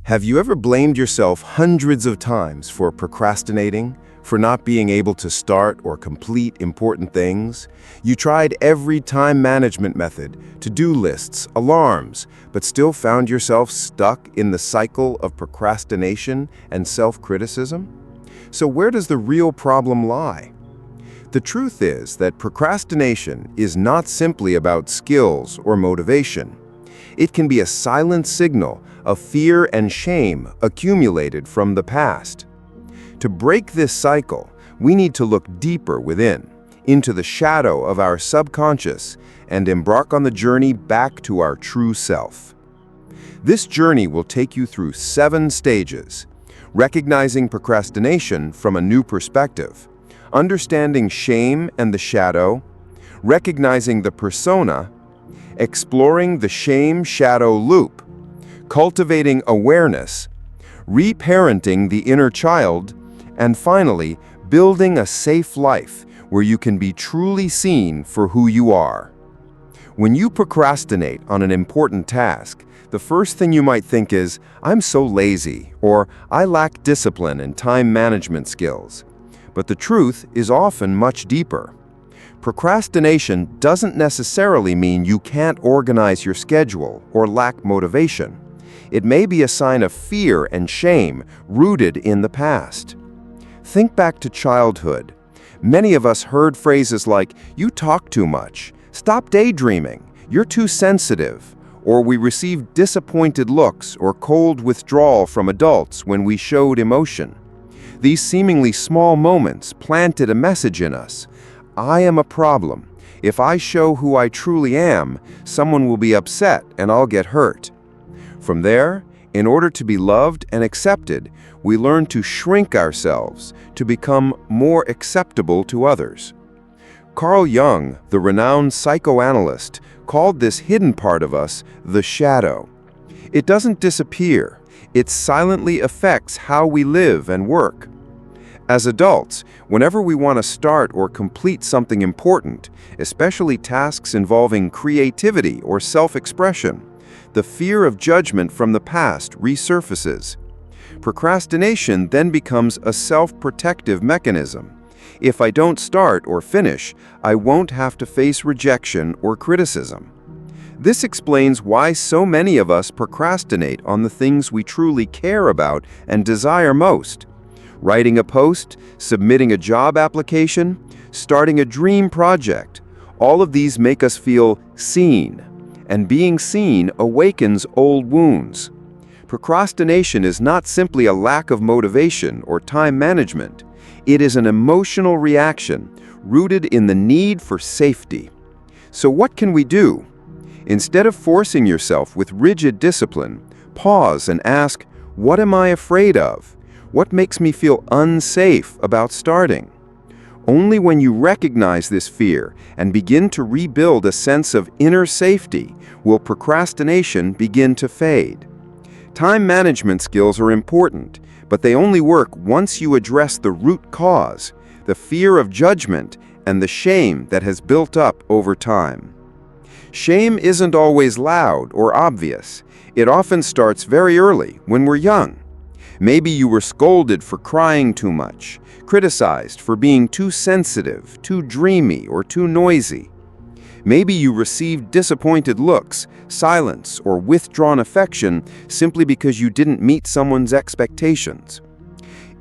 Have you ever blamed yourself hundreds of times for procrastinating, for not being able to start or complete important things? You tried every time management method, to-do lists, alarms, but still found yourself stuck in the cycle of procrastination and self-criticism? So where does the real problem lie? The truth is that procrastination is not simply about skills or motivation. It can be a silent signal of fear and shame accumulated from the past. To break this cycle, we need to look deeper within, into the shadow of our subconscious, and embark on the journey back to our true self. This journey will take you through 7 stages: recognizing procrastination from a new perspective, understanding shame and the shadow, recognizing the persona, exploring the shame-shadow loop, cultivating awareness, reparenting the inner child, and finally, building a safe life where you can be truly seen for who you are. When you procrastinate on an important task, the first thing you might think is, "I'm so lazy," or "I lack discipline and time management skills." But the truth is often much deeper. Procrastination doesn't necessarily mean you can't organize your schedule or lack motivation. It may be a sign of fear and shame rooted in the past. Think back to childhood. Many of us heard phrases like, "You talk too much," "Stop daydreaming," "You're too sensitive," or we received disappointed looks or cold withdrawal from adults when we showed emotion. These seemingly small moments planted a message in us: I am a problem. If I show who I truly am, someone will be upset and I'll get hurt. From there, in order to be loved and accepted, we learn to shrink ourselves to become more acceptable to others. Carl Jung, the renowned psychoanalyst, called this hidden part of us the shadow. It doesn't disappear. It silently affects how we live and work. As adults, whenever we want to start or complete something important, especially tasks involving creativity or self-expression, the fear of judgment from the past resurfaces. Procrastination then becomes a self-protective mechanism. If I don't start or finish, I won't have to face rejection or criticism. This explains why so many of us procrastinate on the things we truly care about and desire most. Writing a post, submitting a job application, starting a dream project. All of these make us feel seen, and being seen awakens old wounds. Procrastination is not simply a lack of motivation or time management. It is an emotional reaction rooted in the need for safety. So what can we do? Instead of forcing yourself with rigid discipline, pause and ask, what am I afraid of? What makes me feel unsafe about starting? Only when you recognize this fear and begin to rebuild a sense of inner safety will procrastination begin to fade. Time management skills are important, but they only work once you address the root cause, the fear of judgment and the shame that has built up over time. Shame isn't always loud or obvious. It often starts very early, when we're young. Maybe you were scolded for crying too much, criticized for being too sensitive, too dreamy, or too noisy. Maybe you received disappointed looks, silence, or withdrawn affection simply because you didn't meet someone's expectations.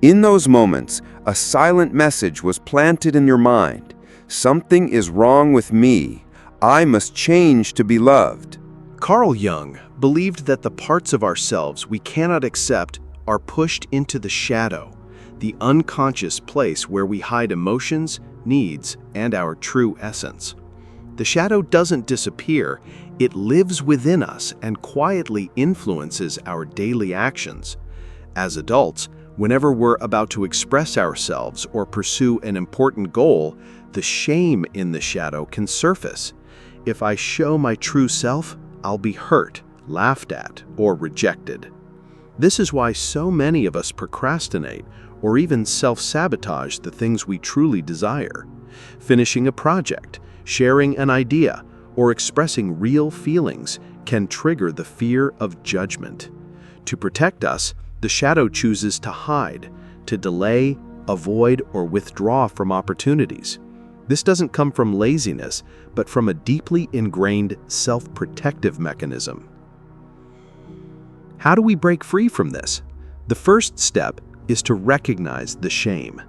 In those moments, a silent message was planted in your mind. Something is wrong with me. I must change to be loved. Carl Jung believed that the parts of ourselves we cannot accept are pushed into the shadow, the unconscious place where we hide emotions, needs, and our true essence. The shadow doesn't disappear, it lives within us and quietly influences our daily actions. As adults, whenever we're about to express ourselves or pursue an important goal, the shame in the shadow can surface. If I show my true self, I'll be hurt, laughed at, or rejected. This is why so many of us procrastinate or even self-sabotage the things we truly desire. Finishing a project, sharing an idea, or expressing real feelings can trigger the fear of judgment. To protect us, the shadow chooses to hide, to delay, avoid, or withdraw from opportunities. This doesn't come from laziness, but from a deeply ingrained self-protective mechanism. How do we break free from this? The first step is to recognize the shame.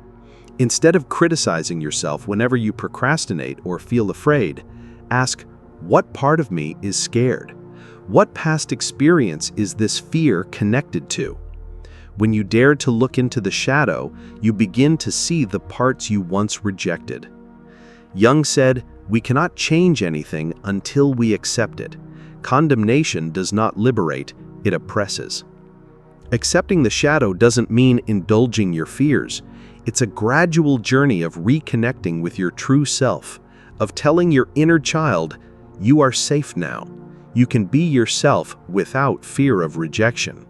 Instead of criticizing yourself whenever you procrastinate or feel afraid, ask, what part of me is scared? What past experience is this fear connected to? When you dare to look into the shadow, you begin to see the parts you once rejected. Jung said, "We cannot change anything until we accept it. Condemnation does not liberate, it oppresses." Accepting the shadow doesn't mean indulging your fears. It's a gradual journey of reconnecting with your true self, of telling your inner child, you are safe now. You can be yourself without fear of rejection.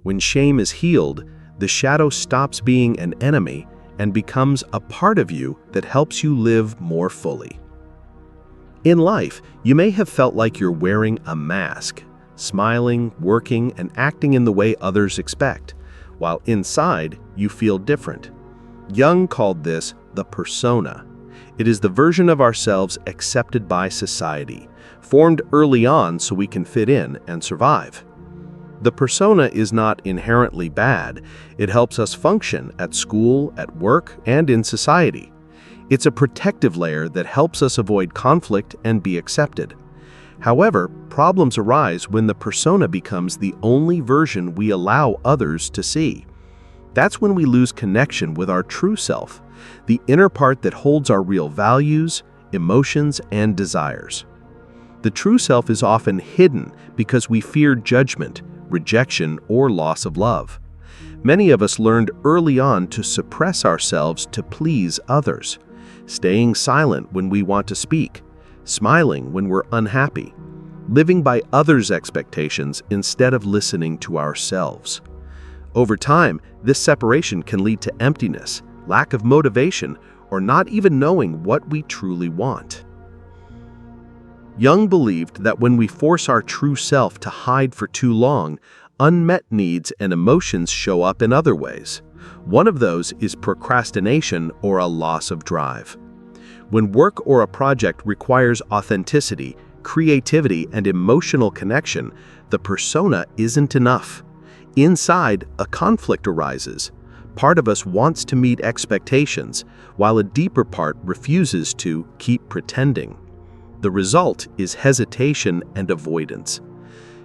When shame is healed, the shadow stops being an enemy and becomes a part of you that helps you live more fully. In life, you may have felt like you're wearing a mask, smiling, working, and acting in the way others expect, while inside you feel different. Jung called this the persona. It is the version of ourselves accepted by society, formed early on so we can fit in and survive. The persona is not inherently bad. It helps us function at school, at work, and in society. It's a protective layer that helps us avoid conflict and be accepted. However, problems arise when the persona becomes the only version we allow others to see. That's when we lose connection with our true self, the inner part that holds our real values, emotions, and desires. The true self is often hidden because we fear judgment, rejection, or loss of love. Many of us learned early on to suppress ourselves to please others, staying silent when we want to speak, smiling when we're unhappy, living by others' expectations instead of listening to ourselves. Over time, this separation can lead to emptiness, lack of motivation, or not even knowing what we truly want. Jung believed that when we force our true self to hide for too long, unmet needs and emotions show up in other ways. One of those is procrastination or a loss of drive. When work or a project requires authenticity, creativity, and emotional connection, the persona isn't enough. Inside, a conflict arises. Part of us wants to meet expectations, while a deeper part refuses to keep pretending. The result is hesitation and avoidance.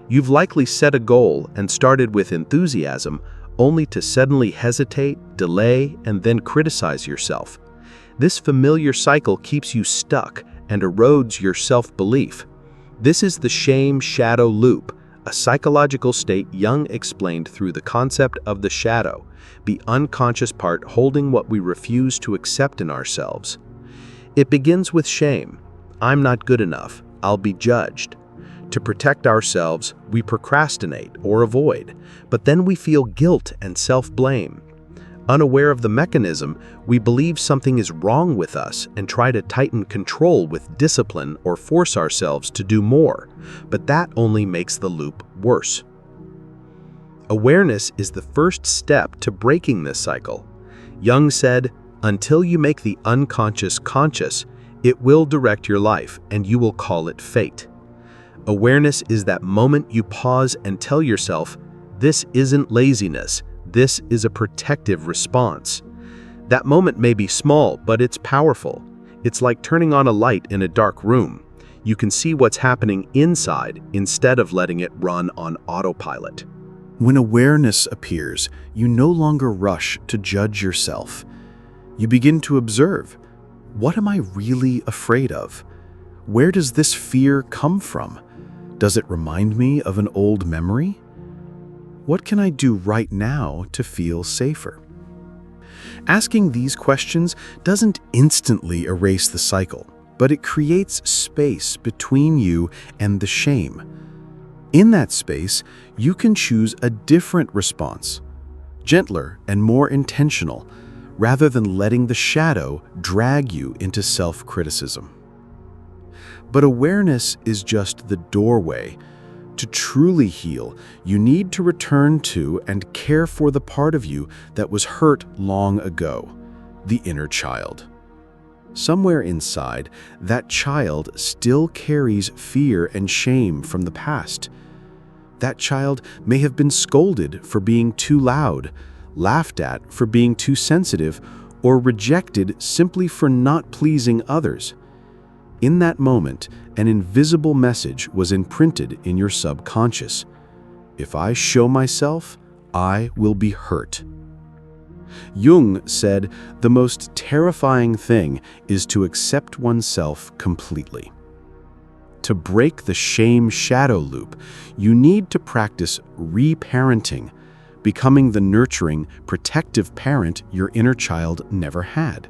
You've likely set a goal and started with enthusiasm, only to suddenly hesitate, delay, and then criticize yourself. This familiar cycle keeps you stuck and erodes your self-belief. This is the shame shadow loop, a psychological state Jung explained through the concept of the shadow, the unconscious part holding what we refuse to accept in ourselves. It begins with shame. I'm not good enough. I'll be judged. To protect ourselves, we procrastinate or avoid, but then we feel guilt and self-blame. Unaware of the mechanism, we believe something is wrong with us and try to tighten control with discipline or force ourselves to do more, but that only makes the loop worse. Awareness is the first step to breaking this cycle. Jung said, "Until you make the unconscious conscious, it will direct your life and you will call it fate." Awareness is that moment you pause and tell yourself, this isn't laziness, this is a protective response. That moment may be small, but it's powerful. It's like turning on a light in a dark room. You can see what's happening inside instead of letting it run on autopilot. When awareness appears, you no longer rush to judge yourself. You begin to observe, what am I really afraid of? Where does this fear come from? Does it remind me of an old memory? What can I do right now to feel safer? Asking these questions doesn't instantly erase the cycle, but it creates space between you and the shame. In that space, you can choose a different response, gentler and more intentional, rather than letting the shadow drag you into self-criticism. But awareness is just the doorway. To truly heal, you need to return to and care for the part of you that was hurt long ago, the inner child. Somewhere inside, that child still carries fear and shame from the past. That child may have been scolded for being too loud, laughed at for being too sensitive, or rejected simply for not pleasing others. In that moment, an invisible message was imprinted in your subconscious. If I show myself, I will be hurt. Jung said the most terrifying thing is to accept oneself completely. To break the shame shadow loop, you need to practice reparenting, becoming the nurturing, protective parent your inner child never had.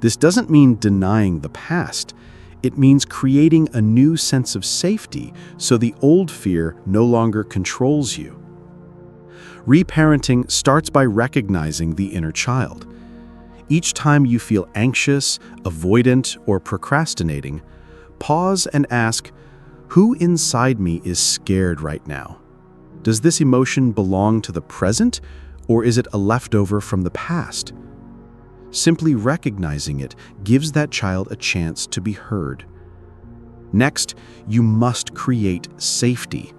This doesn't mean denying the past. It means creating a new sense of safety so the old fear no longer controls you. Reparenting starts by recognizing the inner child. Each time you feel anxious, avoidant, or procrastinating, pause and ask, who inside me is scared right now? Does this emotion belong to the present, or is it a leftover from the past? Simply recognizing it gives that child a chance to be heard. Next, you must create safety.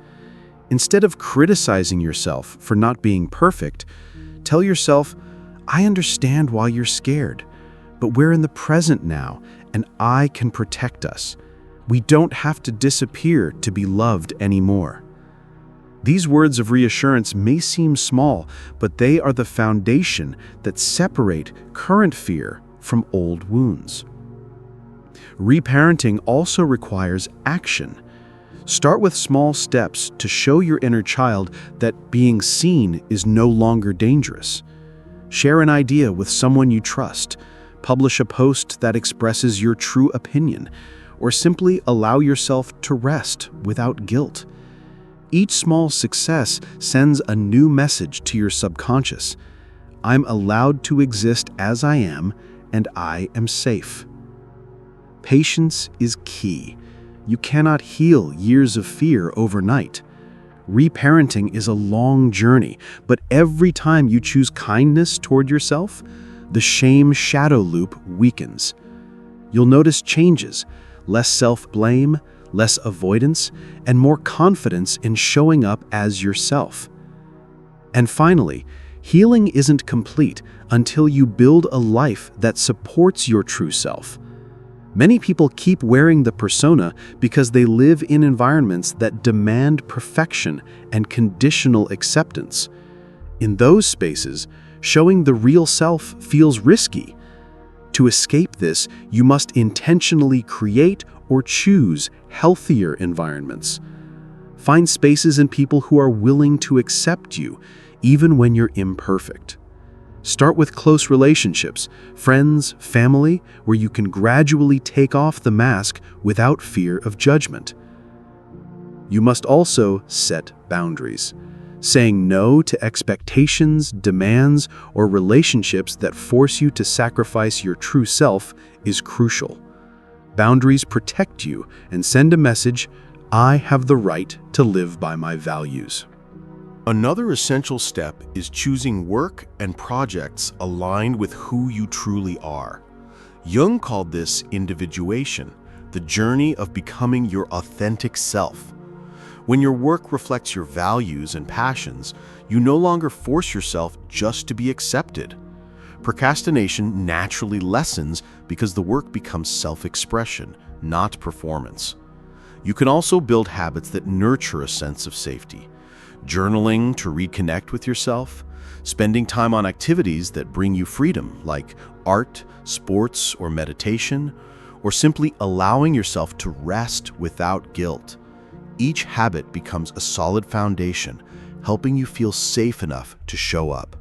Instead of criticizing yourself for not being perfect, tell yourself, I understand why you're scared, but we're in the present now, and I can protect us. We don't have to disappear to be loved anymore. These words of reassurance may seem small, but they are the foundation that separate current fear from old wounds. Reparenting also requires action. Start with small steps to show your inner child that being seen is no longer dangerous. Share an idea with someone you trust, publish a post that expresses your true opinion, or simply allow yourself to rest without guilt. Each small success sends a new message to your subconscious. I'm allowed to exist as I am, and I am safe. Patience is key. You cannot heal years of fear overnight. Reparenting is a long journey, but every time you choose kindness toward yourself, the shame shadow loop weakens. You'll notice changes, less self-blame, less avoidance, and more confidence in showing up as yourself. And finally, healing isn't complete until you build a life that supports your true self. Many people keep wearing the persona because they live in environments that demand perfection and conditional acceptance. In those spaces, showing the real self feels risky. To escape this, you must intentionally create or choose healthier environments. Find spaces and people who are willing to accept you, even when you're imperfect. Start with close relationships, friends, family, where you can gradually take off the mask without fear of judgment. You must also set boundaries. Saying no to expectations, demands, or relationships that force you to sacrifice your true self is crucial. Boundaries protect you and send a message, I have the right to live by my values. Another essential step is choosing work and projects aligned with who you truly are. Jung called this individuation, the journey of becoming your authentic self. When your work reflects your values and passions, you no longer force yourself just to be accepted. Procrastination naturally lessens because the work becomes self-expression, not performance. You can also build habits that nurture a sense of safety. Journaling to reconnect with yourself, spending time on activities that bring you freedom, like art, sports, or meditation, or simply allowing yourself to rest without guilt. Each habit becomes a solid foundation, helping you feel safe enough to show up.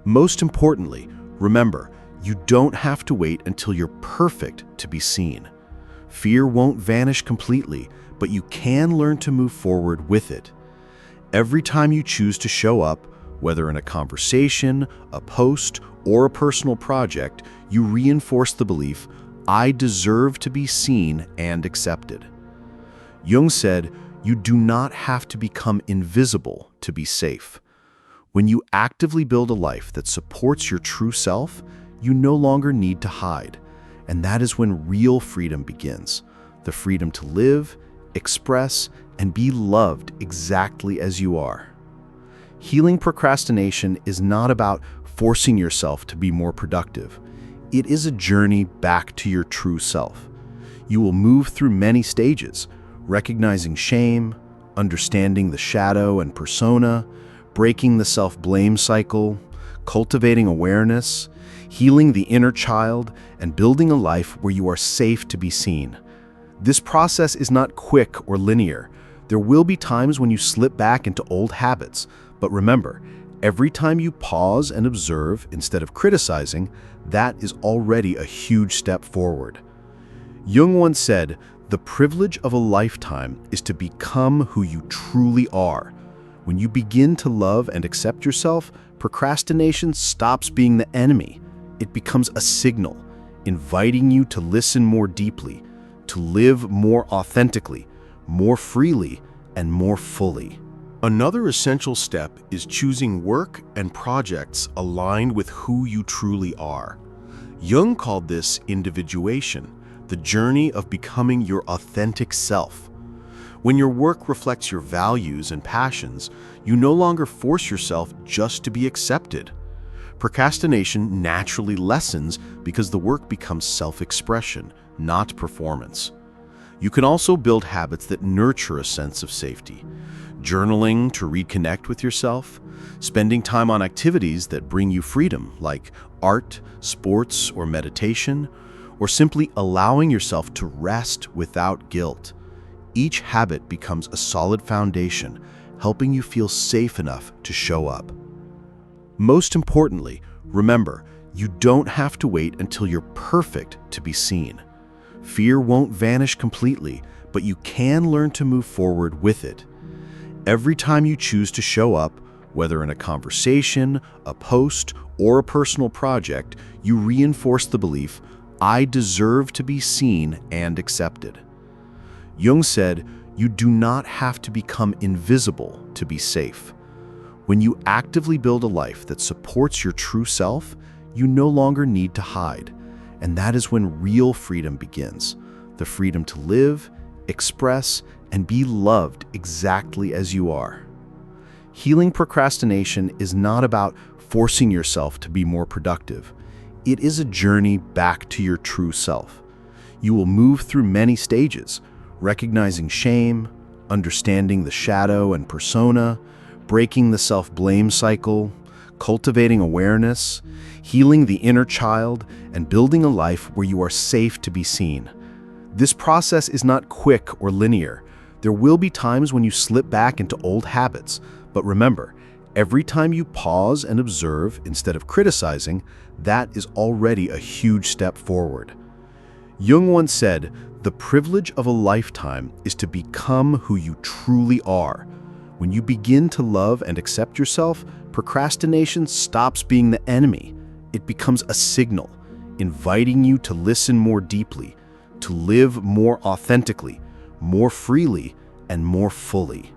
Most importantly, remember, you don't have to wait until you're perfect to be seen. Fear won't vanish completely, but you can learn to move forward with it. Every time you choose to show up, whether in a conversation, a post, or a personal project, you reinforce the belief, I deserve to be seen and accepted. Jung said, You do not have to become invisible to be safe. When you actively build a life that supports your true self, you no longer need to hide. And that is when real freedom begins. The freedom to live, express, and be loved exactly as you are. Healing procrastination is not about forcing yourself to be more productive. It is a journey back to your true self. You will move through many stages, recognizing shame, understanding the shadow and persona, breaking the self-blame cycle, cultivating awareness, healing the inner child, and building a life where you are safe to be seen. This process is not quick or linear. There will be times when you slip back into old habits, but remember, every time you pause and observe instead of criticizing, that is already a huge step forward. Jung once said, "The privilege of a lifetime is to become who you truly are." When you begin to love and accept yourself, procrastination stops being the enemy. It becomes a signal, inviting you to listen more deeply, to live more authentically, more freely, and more fully. Another essential step is choosing work and projects aligned with who you truly are. Jung called this individuation, the journey of becoming your authentic self. When your work reflects your values and passions, you no longer force yourself just to be accepted. Procrastination naturally lessens because the work becomes self-expression, not performance. You can also build habits that nurture a sense of safety. Journaling to reconnect with yourself, spending time on activities that bring you freedom, like art, sports, or meditation, or simply allowing yourself to rest without guilt. Each habit becomes a solid foundation, helping you feel safe enough to show up. Most importantly, remember, you don't have to wait until you're perfect to be seen. Fear won't vanish completely, but you can learn to move forward with it. Every time you choose to show up, whether in a conversation, a post, or a personal project, you reinforce the belief, "I deserve to be seen and accepted." Jung said, "You do not have to become invisible to be safe." When you actively build a life that supports your true self, you no longer need to hide. And that is when real freedom begins. The freedom to live, express, and be loved exactly as you are. Healing procrastination is not about forcing yourself to be more productive. It is a journey back to your true self. You will move through many stages, recognizing shame, understanding the shadow and persona, breaking the self-blame cycle, cultivating awareness, healing the inner child, and building a life where you are safe to be seen. This process is not quick or linear. There will be times when you slip back into old habits, but remember, every time you pause and observe instead of criticizing, that is already a huge step forward. Jung once said, "The privilege of a lifetime is to become who you truly are." When you begin to love and accept yourself, procrastination stops being the enemy. It becomes a signal, inviting you to listen more deeply, to live more authentically, more freely, and more fully.